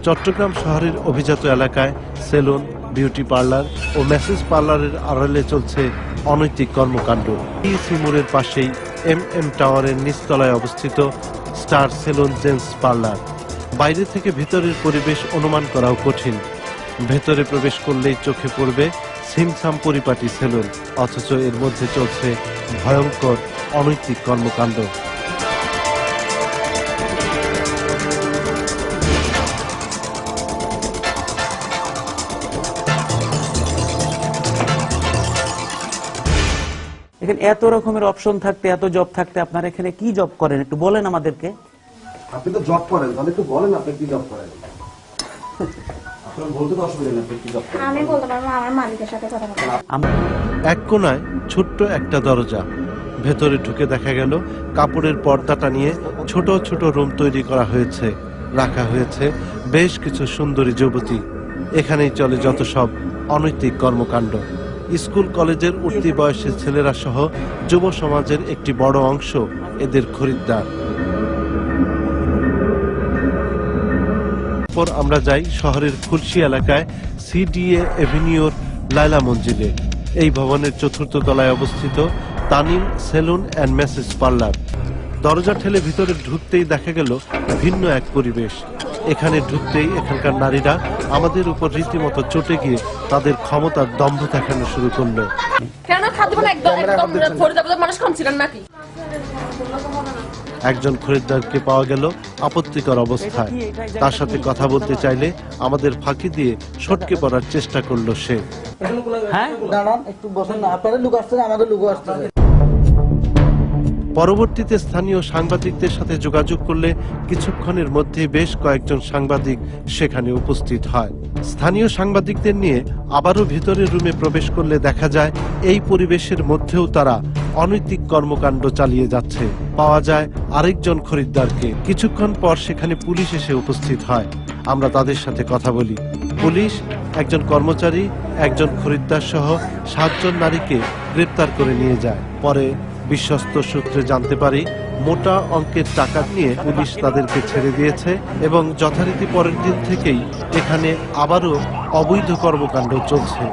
চট্টগ্রাম শহরের অভিজাত এলাকায় সেলুন, বিউটি পার্লার ও ম্যাসেজ পার্লারের আড়ালে চলছে অনৈতিক কর্মকাণ্ড। মোড়ের পাশেই MM টাওয়ারের নিচতলায় অবস্থিত স্টার সেলুন জেন্টস পার্লার। বাইরে থেকে ভিতরের পরিবেশ অনুমান করাও কঠিন। ভেতরে প্রবেশ করলেই চোখে পড়বে ছিমছাম পরিপাটি সেলুন, অথচ এর মধ্যে চলছে ভয়ঙ্কর অনৈতিক কর্মকাণ্ড। এখানে এত রকমের অপশন থাকতে, এত জব থাকতে আপনারা এখানে কি জব করেন একটু বলেন আমাদেরকে। আপনি তো জব করেন, তাহলে একটু বলেন আপনি কি জব করেন। আপনার বলতে তো অসুবিধা নেই আপনি কি জব করেন। আমি বলতে পারবো আমার মালিকের সাথে কথা বলতে। এক কোণায় ছোট্ট একটা দরজা, ভেতরে ঢুকে দেখা গেল কাপড়ের পর্দাটা নিয়ে ছোট ছোট রুম তৈরি করা হয়েছে, রাখা হয়েছে বেশ কিছু সুন্দরী যুবতী। এখানেই চলে যত সব অনৈতিক কর্মকাণ্ড। স্কুল কলেজের উঠতি বয়সের ছেলেরা সহ যুব সমাজের একটি বড় অংশ এদের খরিদ্দার। পর আমরা যাই শহরের খুলশী এলাকায় CDA এভিনিউর লায়লা মঞ্জিলে। এই ভবনের চতুর্থ তলায় অবস্থিত Tanim salon and massage parlour. দরজা ঠেলে ভিতরে ঢুকতেই দেখা গেল ভিন্ন এক পরিবেশ। এখানে ঢুকতেই এখানকার নারীরা আমাদের উপর রীতিমতো চটে গিয়ে তাদের ক্ষমতার দম্ভ দেখানো শুরু করলো। একজন খরিদ্দারকে পাওয়া গেল আপত্তিকর অবস্থায়। তার সাথে কথা বলতে চাইলে আমাদের ফাঁকি দিয়ে সটকে পড়ার চেষ্টা করলো সে। পরবর্তীতে স্থানীয় সাংবাদিকদের সাথে যোগাযোগ করলে কিছুক্ষণের মধ্যে বেশ কয়েকজন সাংবাদিক সেখানে উপস্থিত হয়। স্থানীয় সাংবাদিকদের নিয়ে আবারও ভিতরের রুমে প্রবেশ করলে দেখা যায় এই পরিবেশের মধ্যেও তারা অনৈতিক কর্মকাণ্ড চালিয়ে যাচ্ছে। পাওয়া যায় আরেকজন খরিদ্দারকে। কিছুক্ষণ পর সেখানে পুলিশ এসে উপস্থিত হয়। আমরা তাদের সাথে কথা বলি। পুলিশ একজন কর্মচারী, একজন খরিদ্দার সহ 7 জন নারীকে গ্রেপ্তার করে নিয়ে যায়। পরে বিশ্বস্ত সূত্রে জানতে পারি মোটা অঙ্কের টাকা নিয়ে পুলিশ তাদেরকে ছেড়ে দিয়েছে এবং যথারীতি পরের দিন থেকেই এখানে আবারও অবৈধ কর্মকাণ্ড চলছে।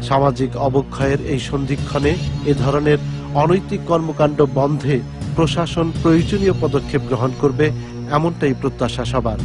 সামাজিক অবক্ষয়ের এই সন্ধিক্ষণে এ ধরনের অনৈতিক কর্মকাণ্ড বন্ধে প্রশাসন প্রয়োজনীয় পদক্ষেপ গ্রহণ করবে, এমনটাই প্রত্যাশা সবার।